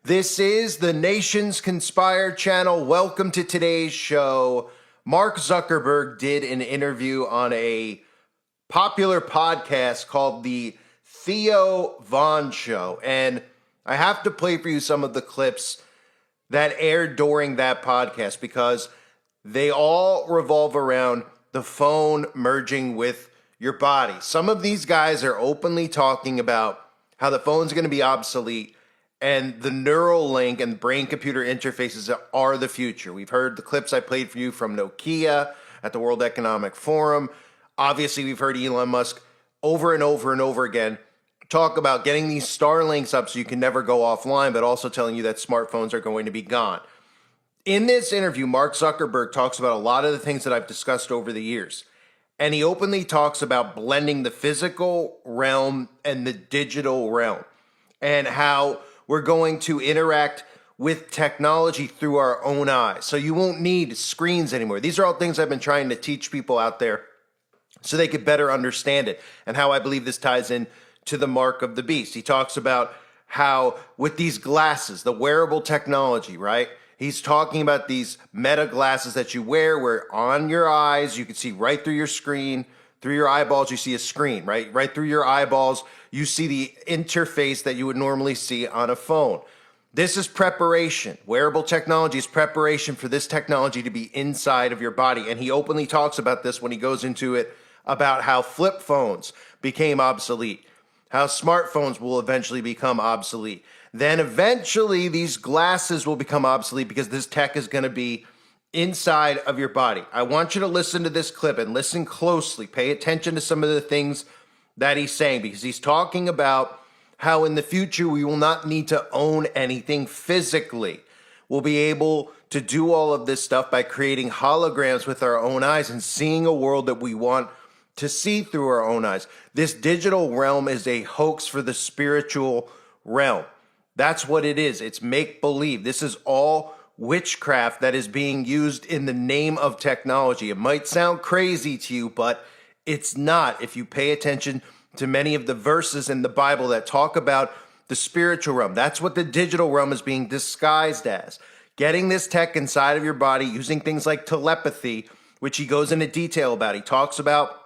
This is the Nations Conspire channel. Welcome to today's show. Mark Zuckerberg did an interview on a popular podcast called The Theo Von Show. And I have to play for you some of the clips that aired during that podcast because they all revolve around the phone merging with your body. Some of these guys are openly talking about how the phone's going to be obsolete and the neural link and brain-computer interfaces are the future. We've heard the clips I played for you from Nokia at the World Economic Forum. Obviously, we've heard Elon Musk over and over and over again talk about getting these Starlinks up so you can never go offline, but also telling you that smartphones are going to be gone. In this interview, Mark Zuckerberg talks about a lot of the things that I've discussed over the years. And he openly talks about blending the physical realm and the digital realm and how we're going to interact with technology through our own eyes. So you won't need screens anymore. These are all things I've been trying to teach people out there so they could better understand it and how I believe this ties in to the mark of the beast. He talks about how with these glasses, the wearable technology, right? He's talking about these meta glasses that you wear where on your eyes, you can see right through your screen, through your eyeballs, you see a screen, right? Right through your eyeballs, you see the interface that you would normally see on a phone. This is preparation. Wearable technology is preparation for this technology to be inside of your body. And he openly talks about this when he goes into it about how flip phones became obsolete, how smartphones will eventually become obsolete. Then eventually these glasses will become obsolete because this tech is going to be inside of your body. I want you to listen to this clip and listen closely. Pay attention to some of the things that he's saying because he's talking about how in the future we will not need to own anything physically. We'll be able to do all of this stuff by creating holograms with our own eyes and seeing a world that we want to see through our own eyes. This digital realm is a hoax for the spiritual realm. That's what it is. It's make-believe. This is all witchcraft that is being used in the name of technology. It might sound crazy to you, but it's not if you pay attention to many of the verses in the Bible that talk about the spiritual realm. That's what the digital realm is being disguised as. Getting this tech inside of your body using things like telepathy, which he goes into detail about. He talks about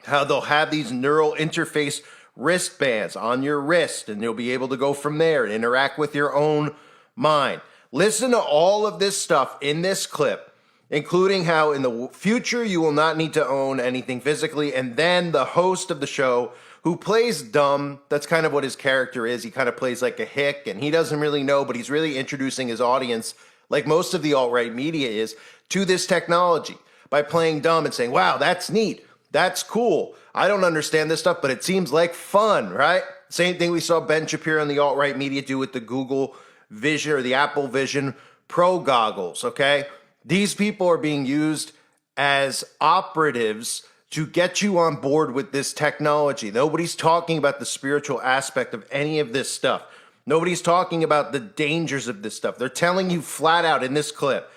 how they'll have these neural interface wristbands on your wrist, and you'll be able to go from there and interact with your own mind. Listen to all of this stuff in this clip, including how in the future you will not need to own anything physically. And then the host of the show, who plays dumb, that's kind of what his character is. He kind of plays like a hick, and he doesn't really know, but he's really introducing his audience, like most of the alt-right media is, to this technology by playing dumb and saying, wow, that's neat. That's cool. I don't understand this stuff, but it seems like fun, right? Same thing we saw Ben Shapiro and the alt-right media do with the Google Vision or the Apple Vision Pro goggles, okay? These people are being used as operatives to get you on board with this technology. Nobody's talking about the spiritual aspect of any of this stuff. Nobody's talking about the dangers of this stuff. They're telling you flat out in this clip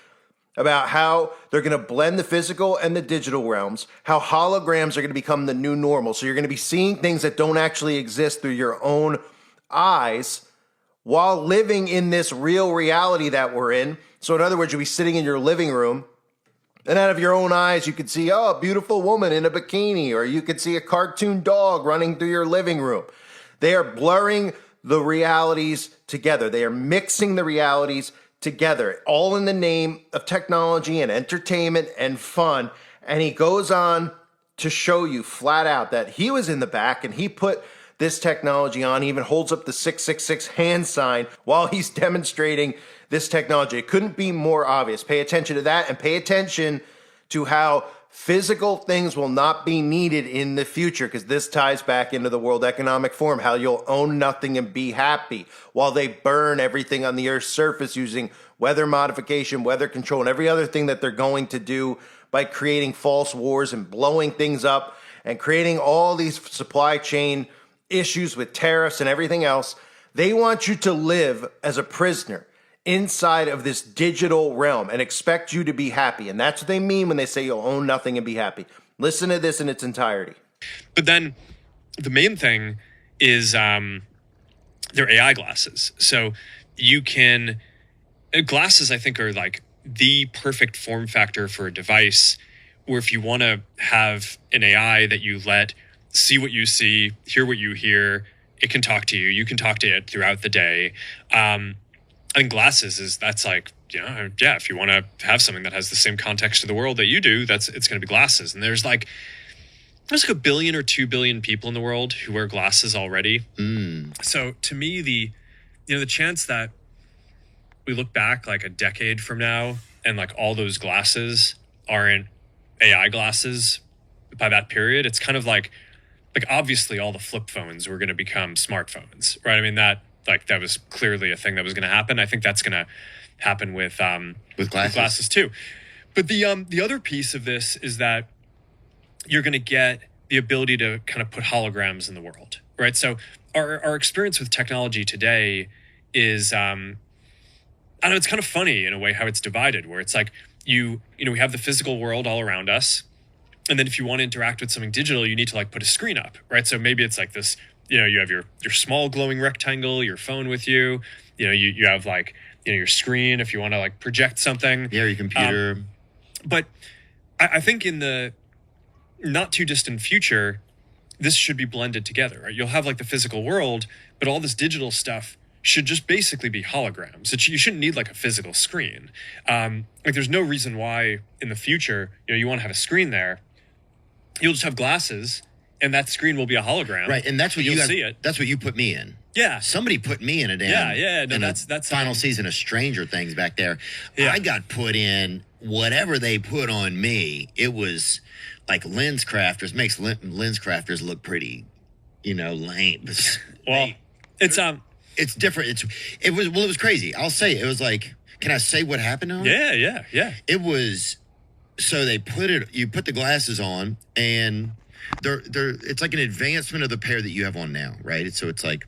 about how they're going to blend the physical and the digital realms, how holograms are going to become the new normal. So you're going to be seeing things that don't actually exist through your own eyes while living in this real reality that we're in. So in other words, you'll be sitting in your living room and out of your own eyes, you could see, oh, a beautiful woman in a bikini, or you could see a cartoon dog running through your living room. They are blurring the realities together. They are mixing the realities together, all in the name of technology and entertainment and fun. And he goes on to show you flat out that he was in the back and he put this technology on. He even holds up the 666 hand sign while he's demonstrating this technology. It couldn't be more obvious. Pay attention to that and pay attention to how physical things will not be needed in the future, because this ties back into the World Economic Forum, how you'll own nothing and be happy while they burn everything on the Earth's surface using weather modification, weather control, and every other thing that they're going to do by creating false wars and blowing things up and creating all these supply chain issues with tariffs and everything else. They want you to live as a prisoner inside of this digital realm and expect you to be happy. And that's what they mean when they say you'll own nothing and be happy. Listen to this in its entirety. But then the main thing is their AI glasses. So you can glasses, I think, are like the perfect form factor for a device where if you want to have an AI that you let see what you see, hear what you hear, it can talk to you, you can talk to it throughout the day. I think glasses that's like, yeah, if you want to have something that has the same context to the world that you do, it's going to be glasses. And there's like a billion or 2 billion people in the world who wear glasses already. So to me, the chance that we look back like a decade from now and like all those glasses aren't AI glasses by that period, it's kind of like obviously all the flip phones were going to become smartphones, right? I mean, that was clearly a thing that was going to happen. I think that's going to happen with glasses too. But the other piece of this is that you're going to get the ability to kind of put holograms in the world, right? So our experience with technology today is, I don't know, it's kind of funny in a way how it's divided, where it's like we have the physical world all around us. And then if you want to interact with something digital, you need to like put a screen up, right? So maybe it's like this, you have your small glowing rectangle, your phone with you, you have like, your screen if you want to like project something. Yeah, your computer. But I think in the not too distant future, this should be blended together, right? You'll have like the physical world, but all this digital stuff should just basically be holograms. You shouldn't need like a physical screen. Like there's no reason why in the future, you want to have a screen there. You'll just have glasses and that screen will be a hologram. Right. And that's what you'll see it. That's what you put me in. Yeah. Somebody put me in a damn. Yeah. No, that's final season of Stranger Things back there. Yeah. I got put in whatever they put on me. It was like lens crafters, makes lens crafters look pretty, lame. Well, it's different. It was crazy. I'll say it was like, can I say what happened on it? Yeah. It was, so you put the glasses on and it's like an advancement of the pair that you have on now, right? So it's like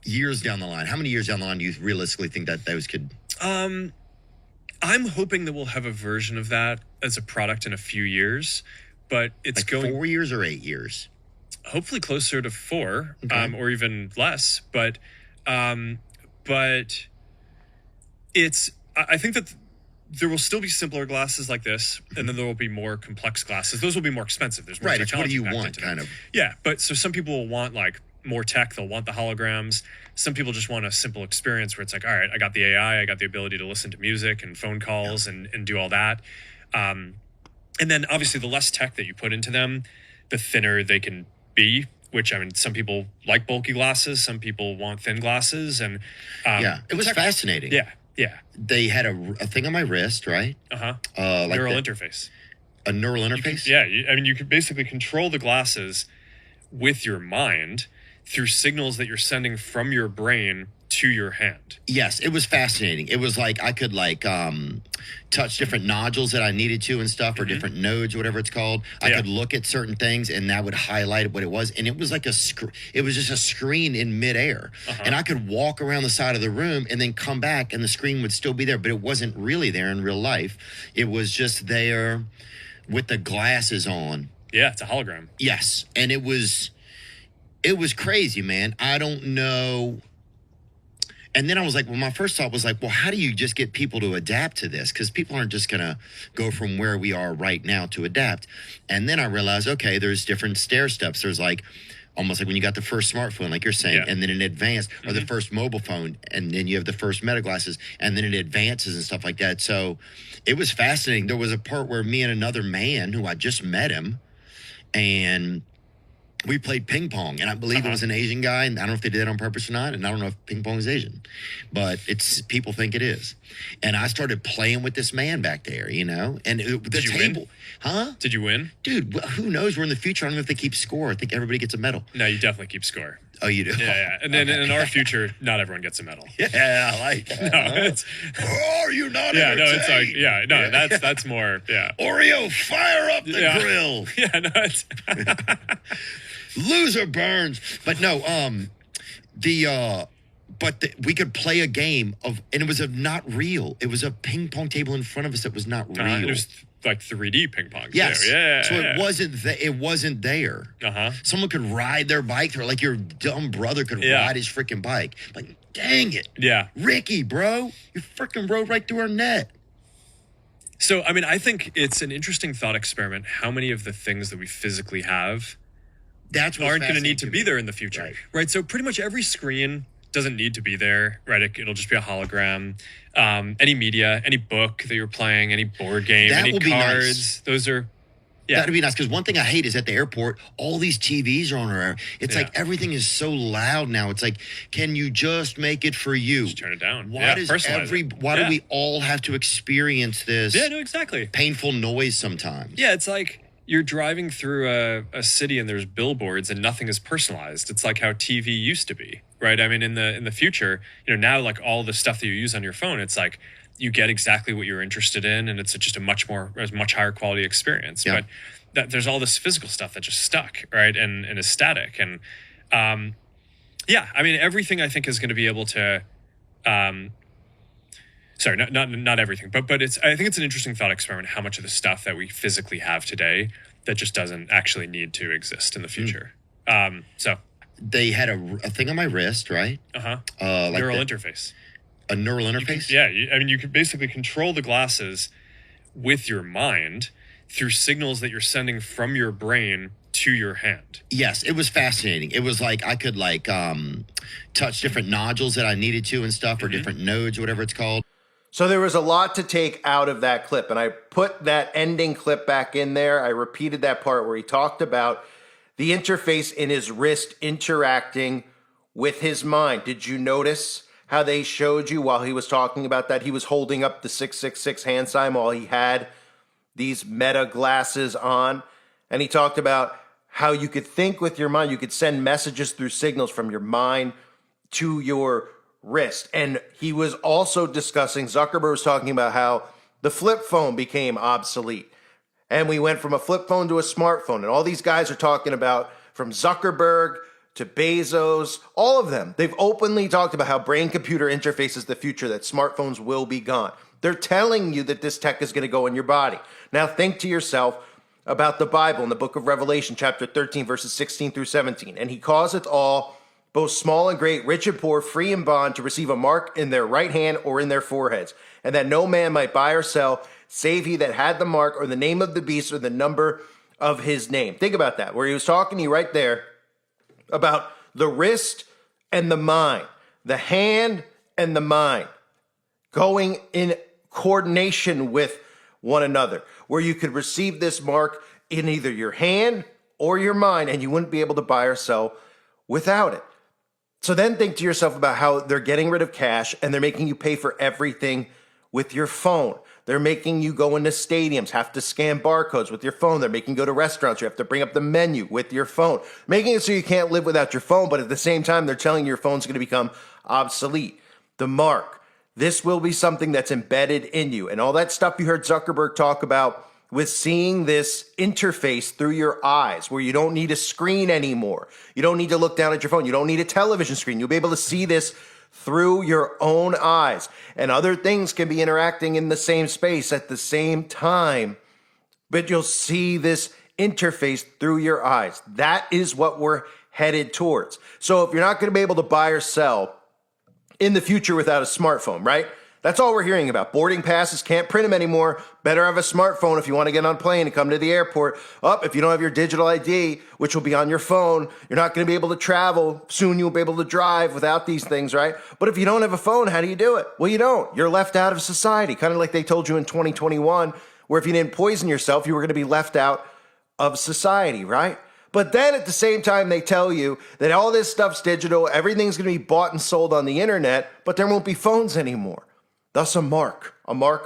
years down the line. How many years down the line do you realistically think that those could? I'm hoping that we'll have a version of that as a product in a few years, but it's like going 4 years or 8 years. Hopefully closer to 4, Okay. or even less. But it's. I think that there will still be simpler glasses like this, and then there will be more complex glasses. Those will be more expensive. There's more Right. It's what do technology you packed want, into them. kind of. Yeah, but so some people will want like more tech. They'll want the holograms. Some people just want a simple experience where it's like, all right, I got the AI, I got the ability to listen to music and phone calls and do all that. And then obviously the less tech that you put into them, the thinner they can be, which I mean, some people like bulky glasses, some people want thin glasses. And it was fascinating. Yeah. They had a thing on my wrist, right? Like Neural interface. A neural interface? You could basically control the glasses with your mind through signals that you're sending from your brain to your hand. Yes, it was fascinating. It was like I could touch different nodules that I needed to and stuff, or different nodes, whatever it's called. I could look at certain things and that would highlight what it was. And it was like it was just a screen in midair. And I could walk around the side of the room and then come back and the screen would still be there, but it wasn't really there in real life. It was just there with the glasses on. Yeah, it's a hologram. Yes. And it was crazy, man. I don't know. And then I was like, my first thought was like, well, how do you just get people to adapt to this? Because people aren't just going to go from where we are right now to adapt. And then I realized, okay, there's different stair steps. There's like almost like when you got the first smartphone, like you're saying, and then an advanced, or the first mobile phone, and then you have the first meta glasses, and then it advances and stuff like that. So it was fascinating. There was a part where me and another man who I just met him, and we played ping pong, and I believe it was an Asian guy, and I don't know if they did that on purpose or not, and I don't know if ping pong is Asian, but people think it is. And I started playing with this man back there, and the table, win? Huh? Did you win? Dude, who knows? We're in the future. I don't know if they keep score. I think everybody gets a medal. No, you definitely keep score. Oh, you do? Yeah. And then in our future, not everyone gets a medal. Yeah, I like that. Are you not entertained? That's more, Oreo, fire up the grill. Yeah, no, it's... Loser burns. But no, we could play a game and it was not real. It was a ping pong table in front of us that was not real. It was like 3D ping pong. Yes. Yeah. So it wasn't there. Uh-huh. Someone could ride their bike, or like your dumb brother could ride his freaking bike. Like, Dang it. Yeah. Ricky, bro, you freaking rode right through our net. So, I mean, I think it's an interesting thought experiment how many of the things that we physically have That's what's aren't going to need to fascinating be me. there in the future, right? So pretty much every screen doesn't need to be there, right? It'll just be a hologram. Any media, any book that you're playing, any board game, That any will be cards, nice. those are, yeah. That'd be nice, because one thing I hate is at the airport, all these TVs are on there. It's Yeah. like everything is so loud now. It's like, can you just make it for you? Just turn it down. Why Yeah, does personalize it. why do Yeah. we all have to experience this Yeah, no, exactly. painful noise sometimes? Yeah, it's like you're driving through a city and there's billboards and nothing is personalized. It's like how TV used to be, right? I mean, in the future, now like all the stuff that you use on your phone, it's like you get exactly what you're interested in, and it's just a much higher quality experience. Yeah. But there's all this physical stuff that just stuck, right, and is static. And yeah, I mean, everything I think is going to be able to. Sorry, not everything, but I think it's an interesting thought experiment how much of the stuff that we physically have today that just doesn't actually need to exist in the future. So They had a thing on my wrist, right? Like neural interface. a neural interface? You can basically control the glasses with your mind through signals that you're sending from your brain to your hand. Yes, it was fascinating. It was like I could touch different nodules that I needed to and stuff, or different nodes, whatever it's called. So there was a lot to take out of that clip, and I put that ending clip back in there. I repeated that part where he talked about the interface in his wrist interacting with his mind. Did you notice how they showed you while he was talking about that? He was holding up the 666 hand sign while he had these meta glasses on, and he talked about how you could think with your mind. You could send messages through signals from your mind to your wrist. And he was also discussing, Zuckerberg was talking about how the flip phone became obsolete. And we went from a flip phone to a smartphone. And all these guys are talking about, from Zuckerberg to Bezos, all of them, they've openly talked about how brain-computer interface is the future, that smartphones will be gone. They're telling you that this tech is going to go in your body. Now think to yourself about the Bible in the book of Revelation, chapter 13, verses 16 through 17. And he causeth all, both small and great, rich and poor, free and bond, to receive a mark in their right hand or in their foreheads, and that no man might buy or sell, save he that had the mark or the name of the beast or the number of his name. Think about that, where he was talking to you right there about the wrist and the mind, the hand and the mind, going in coordination with one another, where you could receive this mark in either your hand or your mind, and you wouldn't be able to buy or sell without it. So then think to yourself about how they're getting rid of cash and they're making you pay for everything with your phone. They're making you go into stadiums, have to scan barcodes with your phone. They're making you go to restaurants. You have to bring up the menu with your phone, making it so you can't live without your phone. But at the same time, they're telling you your phone's going to become obsolete. The mark. This will be something that's embedded in you. And all that stuff you heard Zuckerberg talk about with seeing this interface through your eyes, where you don't need a screen anymore. You don't need to look down at your phone. You don't need a television screen. You'll be able to see this through your own eyes. And other things can be interacting in the same space at the same time, but you'll see this interface through your eyes. That is what we're headed towards. So if you're not going to be able to buy or sell in the future without a smartphone, right? That's all we're hearing about. Boarding passes, can't print them anymore. Better have a smartphone if you want to get on a plane and come to the airport. If you don't have your digital ID, which will be on your phone, you're not going to be able to travel. Soon you'll be able to drive without these things, right? But if you don't have a phone, how do you do it? Well, you don't. You're left out of society, kind of like they told you in 2021, where if you didn't poison yourself, you were going to be left out of society, right? But then at the same time, they tell you that all this stuff's digital, everything's going to be bought and sold on the internet, but there won't be phones anymore. Thus a mark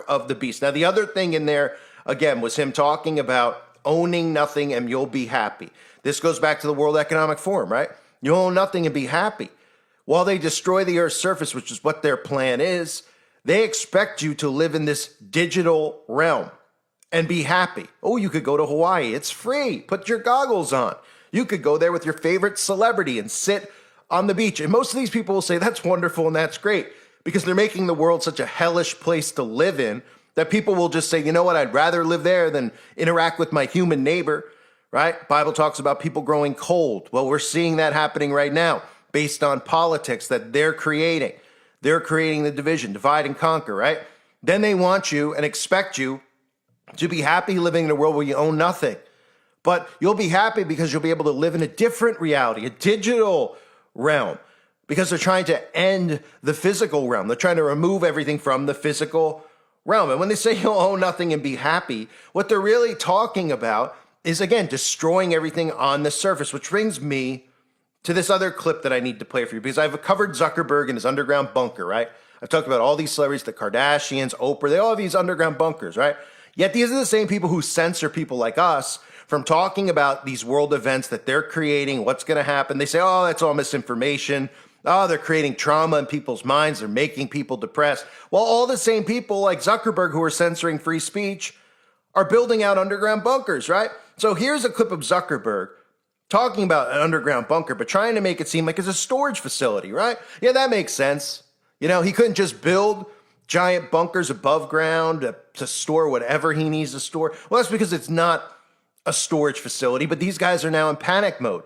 of the beast. Now, the other thing in there, again, was him talking about owning nothing and you'll be happy. This goes back to the World Economic Forum, right? You own nothing and be happy. While they destroy the Earth's surface, which is what their plan is, they expect you to live in this digital realm and be happy. Oh, you could go to Hawaii. It's free. Put your goggles on. You could go there with your favorite celebrity and sit on the beach. And most of these people will say, that's wonderful and that's great, because they're making the world such a hellish place to live in that people will just say, you know what, I'd rather live there than interact with my human neighbor, right? Bible talks about people growing cold. Well, we're seeing that happening right now. based on politics that they're creating. They're creating the division, divide and conquer, right? Then they want you and expect you to be happy living in a world where you own nothing. But you'll be happy because you'll be able to live in a different reality, a digital realm, because they're trying to end the physical realm. They're trying to remove everything from the physical realm. And when they say you'll own nothing and be happy, what they're really talking about is, again, destroying everything on the surface, which brings me to this other clip that I need to play for you, because I've covered Zuckerberg and his underground bunker, right? I've talked about all these celebrities, the Kardashians, Oprah, they all have these underground bunkers, right? Yet these are the same people who censor people like us from talking about these world events that they're creating, what's going to happen. They say, oh, that's all misinformation. Oh, they're creating trauma in people's minds. They're making people depressed. Well, all the same people like Zuckerberg who are censoring free speech are building out underground bunkers, right? So here's a clip of Zuckerberg talking about an underground bunker, but trying to make it seem like it's a storage facility, right? Yeah, that makes sense. You know, he couldn't just build giant bunkers above ground to store whatever he needs to store. Well, that's because it's not a storage facility, but these guys are now in panic mode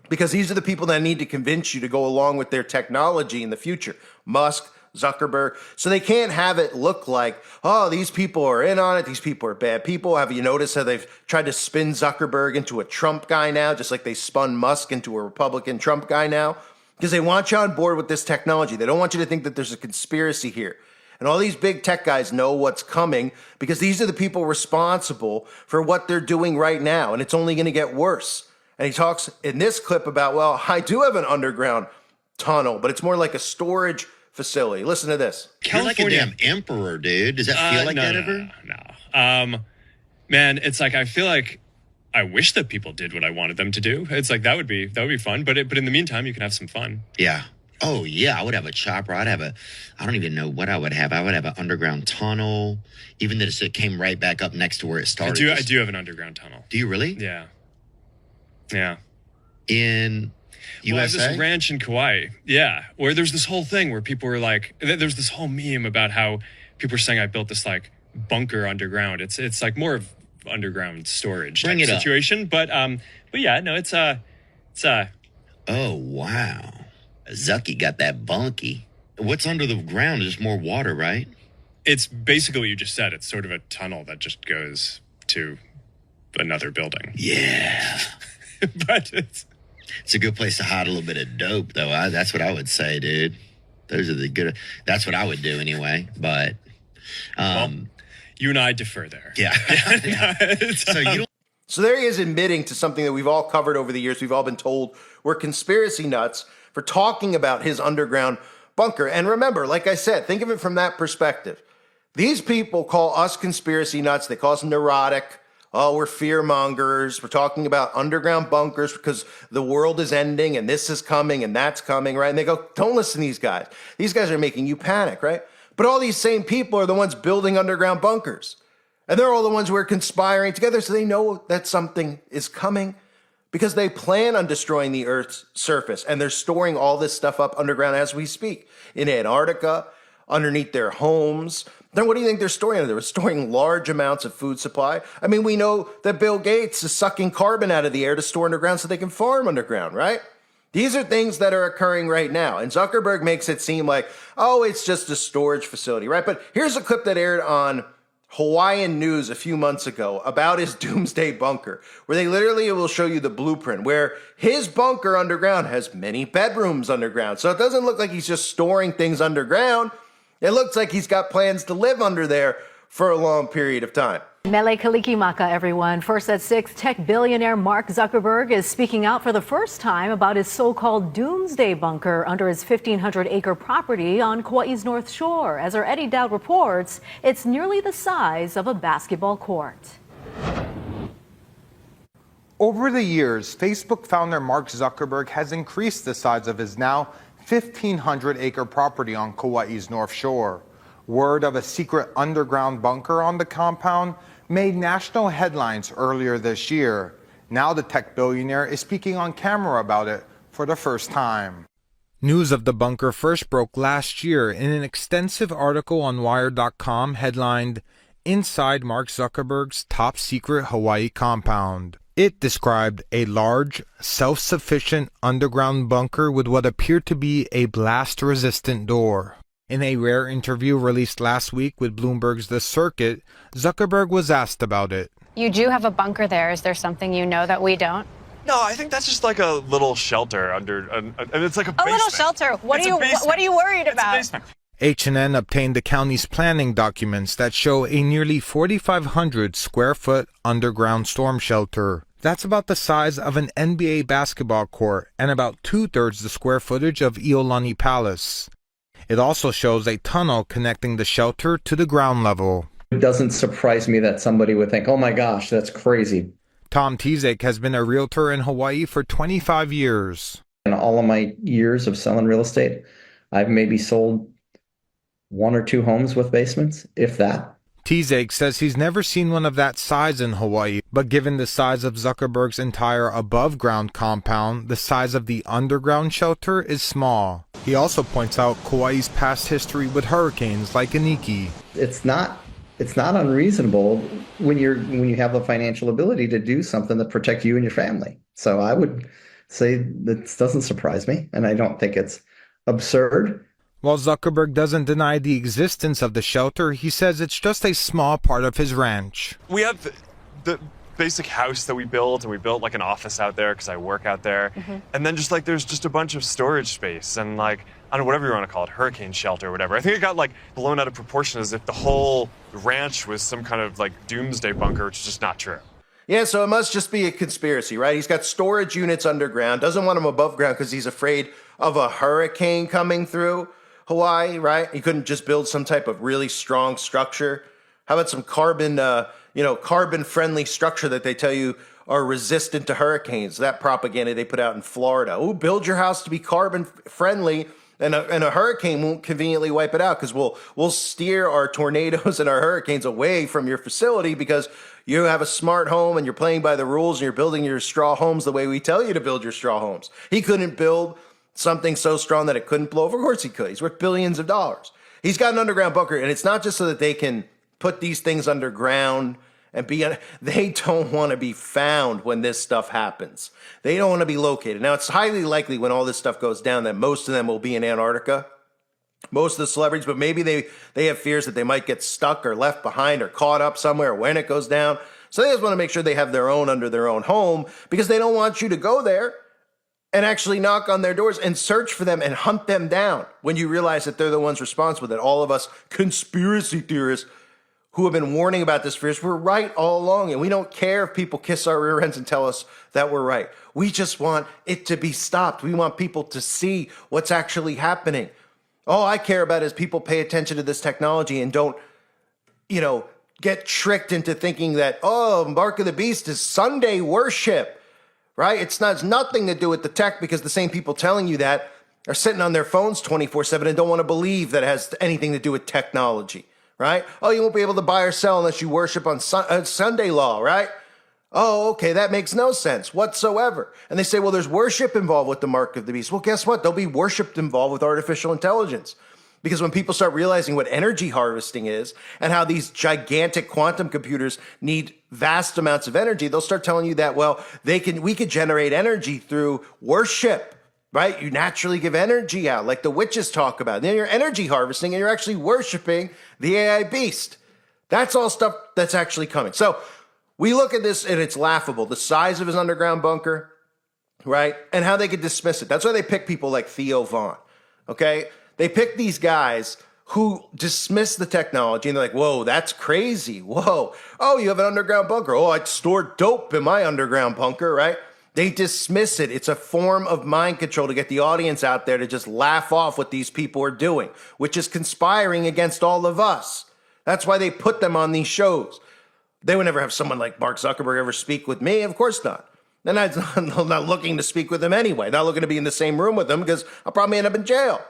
because these are the people that need to convince you to go along with their technology in the future. Musk, Zuckerberg. So they can't have it look like, oh, these people are in on it. These people are bad people. Have you noticed how they've tried to spin Zuckerberg into a Trump guy now, just like they spun Musk into a Republican Trump guy now? Because they want you on board with this technology. They don't want you to think that there's a conspiracy here. And all these big tech guys know what's coming because these are the people responsible for what they're doing right now. And it's only going to get worse. And he talks in this clip about, well, I do have an underground tunnel, but it's more like a storage facility. Listen to this. You're like a damn emperor, dude. Does that feel like that ever? No. Man, it's like I feel like I wish that people did what I wanted them to do. It's like that would be fun. But in the meantime, you can have some fun. Yeah. Oh yeah, I would have a chopper. I don't even know what I would have. I would have an underground tunnel. Even that it came right back up next to where it started. I do have an underground tunnel. Do you really? Yeah. In USA? Well, I have this ranch in Kauai. Yeah. Where there's this whole thing where people were like, there's this whole meme about how people are saying I built this like bunker underground. It's like more of underground storage type situation. But yeah, no, it's oh wow. Zucky got that bunky. What's under the ground is more water, right? It's basically what you just said. It's sort of a tunnel that just goes to another building. Yeah. But it's a good place to hide a little bit of dope, though. That's what I would say, dude. Those are the good. That's what I would do anyway. But well, you and I differ there. Yeah. So there he is admitting to something that we've all covered over the years. We've all been told we're conspiracy nuts for talking about his underground bunker. And remember, like I said, think of it from that perspective. These people call us conspiracy nuts. They call us neurotic. Oh, we're fear mongers. We're talking about underground bunkers because the world is ending and this is coming and that's coming, right? And they go, don't listen to these guys. These guys are making you panic, right? But all these same people are the ones building underground bunkers. And they're all the ones who are conspiring together, so they know that something is coming because they plan on destroying the Earth's surface. And they're storing all this stuff up underground as we speak. In Antarctica, underneath their homes. Then what do you think they're storing under there? They're storing large amounts of food supply. I mean, we know that Bill Gates is sucking carbon out of the air to store underground so they can farm underground, right? These are things that are occurring right now. And Zuckerberg makes it seem like, oh, it's just a storage facility, right? But here's a clip that aired on Hawaiian News a few months ago about his doomsday bunker, where they literally will show you the blueprint, where his bunker underground has many bedrooms underground. So it doesn't look like he's just storing things underground. It looks like he's got plans to live under there for a long period of time. Mele Kalikimaka, everyone. First at 6, tech billionaire Mark Zuckerberg is speaking out for the first time about his so-called doomsday bunker under his 1,500-acre property on Kauai's North Shore. As our Eddie Dowd reports, it's nearly the size of a basketball court. Over the years, Facebook founder Mark Zuckerberg has increased the size of his now 1,500-acre property on Kauai's North Shore. Word of a secret underground bunker on the compound made national headlines earlier this year. Now the tech billionaire is speaking on camera about it for the first time. News of the bunker first broke last year in an extensive article on Wired.com headlined, "Inside Mark Zuckerberg's Top Secret Hawaii Compound." It described a large, self-sufficient underground bunker with what appeared to be a blast-resistant door. In a rare interview released last week with Bloomberg's The Circuit, Zuckerberg was asked about it. You do have a bunker there. Is there something you know that we don't? No, I think that's just like a little shelter under, and it's like a basement. A little shelter. What are you worried about? It's a basement. H&N obtained the county's planning documents that show a nearly 4,500 square foot underground storm shelter. That's about the size of an NBA basketball court and about 2/3 the square footage of Iolani Palace. It also shows a tunnel connecting the shelter to the ground level. It doesn't surprise me that somebody would think, oh my gosh, that's crazy. Tom Tizek has been a realtor in Hawaii for 25 years. In all of my years of selling real estate, I've maybe sold 1 or 2 homes with basements, if that. Tizek says he's never seen one of that size in Hawaii, but given the size of Zuckerberg's entire above-ground compound, the size of the underground shelter is small. He also points out Kauai's past history with hurricanes like Iniki. It's not unreasonable when you have the financial ability to do something that protect you and your family. So I would say that doesn't surprise me, and I don't think it's absurd. While Zuckerberg doesn't deny the existence of the shelter, he says it's just a small part of his ranch. We have the basic house that we built, and we built like an office out there because I work out there. Mm-hmm. And then just like there's just a bunch of storage space and like, I don't know, whatever you want to call it, hurricane shelter or whatever. I think it got like blown out of proportion as if the whole ranch was some kind of like doomsday bunker, which is just not true. Yeah, so it must just be a conspiracy, right? He's got storage units underground, doesn't want them above ground because he's afraid of a hurricane coming through Hawaii, right? He couldn't just build some type of really strong structure. How about some carbon-friendly structure that they tell you are resistant to hurricanes? That propaganda they put out in Florida. Oh, build your house to be carbon-friendly, and a hurricane won't conveniently wipe it out because we'll steer our tornadoes and our hurricanes away from your facility because you have a smart home and you're playing by the rules and you're building your straw homes the way we tell you to build your straw homes. He couldn't build something so strong that it couldn't blow over. Of course he could. He's worth billions of dollars. He's got an underground bunker, and it's not just so that they can put these things underground and they don't want to be found when this stuff happens. They don't want to be located. Now, it's highly likely when all this stuff goes down that most of them will be in Antarctica, most of the celebrities, but maybe they have fears that they might get stuck or left behind or caught up somewhere when it goes down. So they just want to make sure they have their own under their own home because they don't want you to go there and actually knock on their doors and search for them and hunt them down when you realize that they're the ones responsible, that all of us conspiracy theorists who have been warning about this for years, we're right all along, and we don't care if people kiss our rear ends and tell us that we're right. We just want it to be stopped. We want people to see what's actually happening. All I care about is people pay attention to this technology and don't, get tricked into thinking that, Mark of the Beast is Sunday worship. Right? It's nothing to do with the tech because the same people telling you that are sitting on their phones 24/7 and don't want to believe that it has anything to do with technology. Right? Oh, you won't be able to buy or sell unless you worship on Sunday law, right? Oh, okay, that makes no sense whatsoever. And they say, well, there's worship involved with the Mark of the Beast. Well, guess what? There'll be worship involved with artificial intelligence. Because when people start realizing what energy harvesting is and how these gigantic quantum computers need vast amounts of energy, they'll start telling you that, well, we could generate energy through worship, right? You naturally give energy out like the witches talk about. And then you're energy harvesting and you're actually worshiping the AI beast. That's all stuff that's actually coming. So we look at this and it's laughable. The size of his underground bunker, right? And how they could dismiss it. That's why they pick people like Theo Vaughn, okay? They pick these guys who dismiss the technology and they're like, whoa, that's crazy. Whoa. Oh, you have an underground bunker. Oh, I'd store dope in my underground bunker, right? They dismiss it. It's a form of mind control to get the audience out there to just laugh off what these people are doing, which is conspiring against all of us. That's why they put them on these shows. They would never have someone like Mark Zuckerberg ever speak with me. Of course not. Then I'm not looking to speak with him anyway. Not looking to be in the same room with them because I'll probably end up in jail.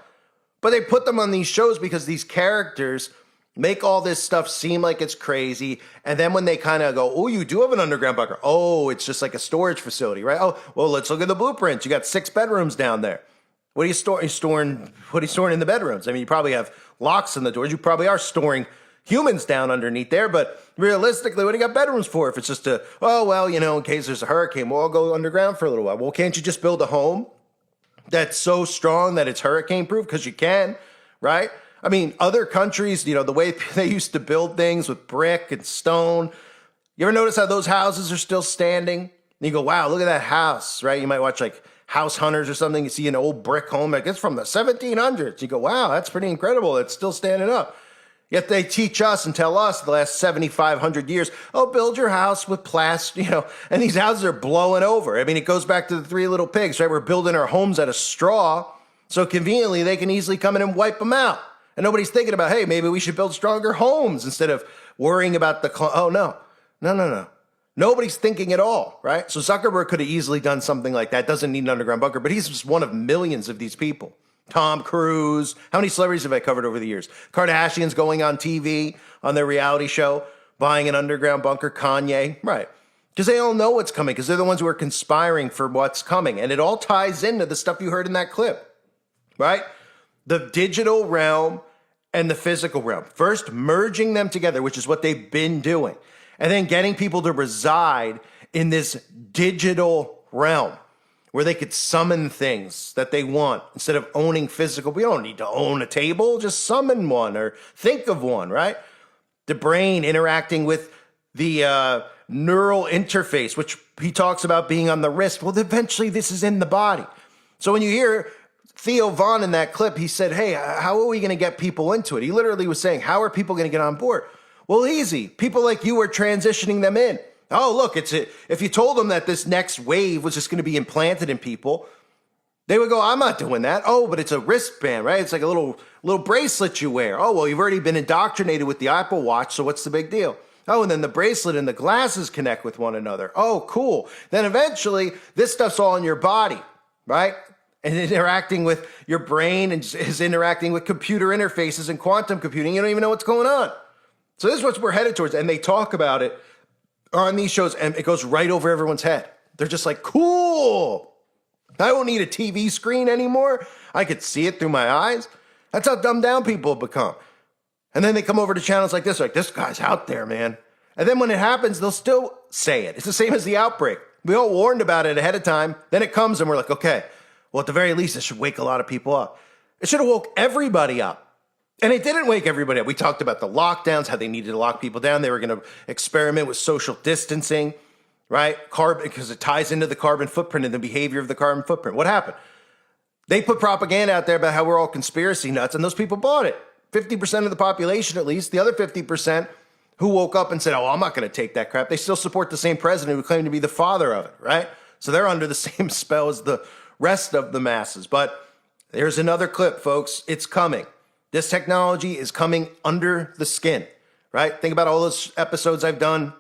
But they put them on these shows because these characters make all this stuff seem like it's crazy. And then when they kind of go, oh, you do have an underground bunker. Oh, it's just like a storage facility, right? Oh, well, let's look at the blueprints. You got 6 bedrooms down there. What are you storing in the bedrooms? I mean, you probably have locks on the doors. You probably are storing humans down underneath there. But realistically, what do you got bedrooms for if it's just in case there's a hurricane, we'll all go underground for a little while. Well, can't you just build a home that's so strong that it's hurricane proof? Because you can, right? I mean, other countries, the way they used to build things with brick and stone. You ever notice how those houses are still standing? And you go, wow, look at that house, right? You might watch like House Hunters or something. You see an old brick home, like it's from the 1700s. You go, wow, that's pretty incredible. It's still standing up. Yet they teach us and tell us the last 7,500 years, build your house with plastic, and these houses are blowing over. I mean, it goes back to the Three Little Pigs, right? We're building our homes out of straw. So conveniently, they can easily come in and wipe them out. And nobody's thinking about, hey, maybe we should build stronger homes instead of worrying about No. Nobody's thinking at all, right? So Zuckerberg could have easily done something like that. Doesn't need an underground bunker, but he's just one of millions of these people. Tom Cruise. How many celebrities have I covered over the years? Kardashians going on TV on their reality show, buying an underground bunker. Kanye, right? Because they all know what's coming, because they're the ones who are conspiring for what's coming. And it all ties into the stuff you heard in that clip, right? The digital realm and the physical realm. First, merging them together, which is what they've been doing. And then getting people to reside in this digital realm where they could summon things that they want instead of owning physical. We don't need to own a table, just summon one or think of one, right? The brain interacting with the neural interface, which he talks about being on the wrist. Well, eventually this is in the body. So when you hear Theo Von in that clip, he said, hey, how are we going to get people into it? He literally was saying, how are people going to get on board? Well, easy. People like you are transitioning them in. Oh, look, if you told them that this next wave was just going to be implanted in people, they would go, I'm not doing that. Oh, but it's a wristband, right? It's like a little bracelet you wear. Oh, well, you've already been indoctrinated with the Apple Watch, so what's the big deal? Oh, and then the bracelet and the glasses connect with one another. Oh, cool. Then eventually, this stuff's all in your body, right? And interacting with your brain and is interacting with computer interfaces and quantum computing. You don't even know what's going on. So this is what we're headed towards. And they talk about it on these shows, and it goes right over everyone's head. They're just like, cool. I don't need a TV screen anymore. I could see it through my eyes. That's how dumbed down people have become. And then they come over to channels like this guy's out there, man. And then when it happens, they'll still say it. It's the same as the outbreak. We all warned about it ahead of time. Then it comes and we're like, okay, well, at the very least, it should wake a lot of people up. It should have woke everybody up. And it didn't wake everybody up. We talked about the lockdowns, how they needed to lock people down. They were going to experiment with social distancing, right? Carbon, because it ties into the carbon footprint and the behavior of the carbon footprint. What happened? They put propaganda out there about how we're all conspiracy nuts, and those people bought it. 50% of the population, at least. The other 50% who woke up and said, oh, I'm not going to take that crap. They still support the same president who claimed to be the father of it, right? So they're under the same spell as the rest of the masses. But there's another clip, folks. It's coming. This technology is coming under the skin, right? Think about all those episodes I've done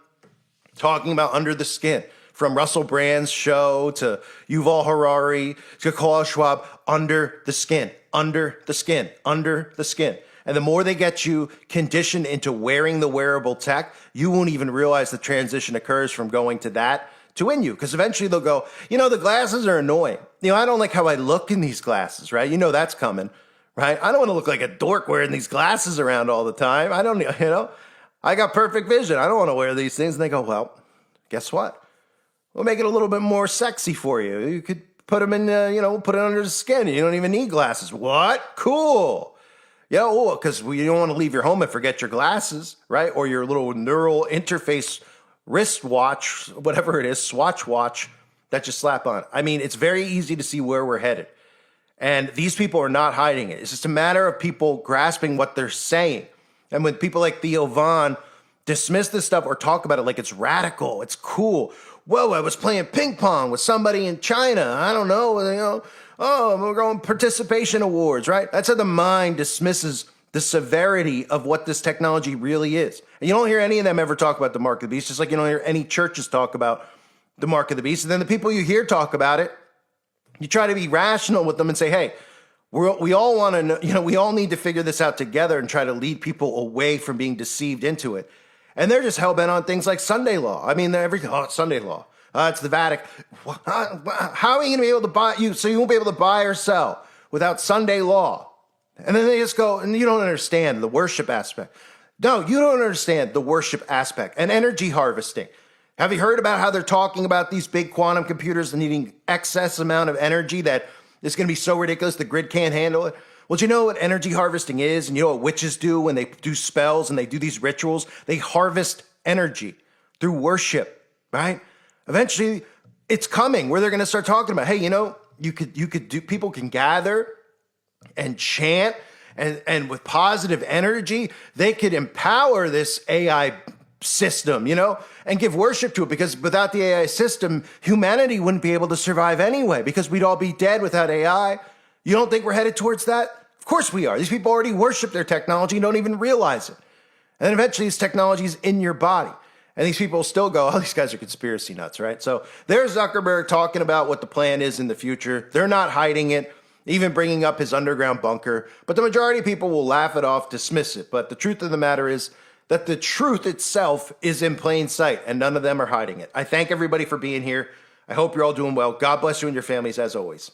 talking about under the skin, from Russell Brand's show to Yuval Harari to Klaus Schwab, under the skin, under the skin, under the skin. And the more they get you conditioned into wearing the wearable tech, you won't even realize the transition occurs from going to that to in you. Because eventually they'll go, the glasses are annoying. I don't like how I look in these glasses, right? That's coming, right? I don't want to look like a dork wearing these glasses around all the time. I don't, I got perfect vision. I don't want to wear these things. And they go, well, guess what? We'll make it a little bit more sexy for you. You could put them in, put it under the skin. You don't even need glasses. What? Cool. Yeah, because you don't want to leave your home and forget your glasses, right? Or your little neural interface wristwatch, whatever it is, swatch watch that you slap on. I mean, it's very easy to see where we're headed. And these people are not hiding it. It's just a matter of people grasping what they're saying. And when people like Theo Von dismiss this stuff or talk about it like it's radical, it's cool. Whoa, I was playing ping pong with somebody in China. I don't know, oh, we're going participation awards, right? That's how the mind dismisses the severity of what this technology really is. And you don't hear any of them ever talk about the mark of the beast, just like you don't hear any churches talk about the mark of the beast. And then the people you hear talk about it, you try to be rational with them and say, hey, we all want to know, we all need to figure this out together and try to lead people away from being deceived into it. And they're just hell-bent on things like Sunday law. I mean, everything, it's Sunday law. It's the Vatican. How are you going to be able to buy, so you won't be able to buy or sell without Sunday law? And then they just go, and you don't understand the worship aspect. No, you don't understand the worship aspect and energy harvesting. Have you heard about how they're talking about these big quantum computers needing excess amount of energy that is going to be so ridiculous the grid can't handle it? Well, do you know what energy harvesting is? And you know what witches do when they do spells and they do these rituals? They harvest energy through worship, right? Eventually, it's coming where they're going to start talking about, hey, you could do, people can gather and chant and with positive energy, they could empower this AI system, and give worship to it, because without the AI system, humanity wouldn't be able to survive anyway, because we'd all be dead without AI. You don't think we're headed towards that? Of course we are. These people already worship their technology and don't even realize it. And then eventually this technology is in your body. And these people still go, oh, these guys are conspiracy nuts, right? So there's Zuckerberg talking about what the plan is in the future. They're not hiding it, even bringing up his underground bunker. But the majority of people will laugh it off, dismiss it. But the truth of the matter is that the truth itself is in plain sight, and none of them are hiding it. I thank everybody for being here. I hope you're all doing well. God bless you and your families as always.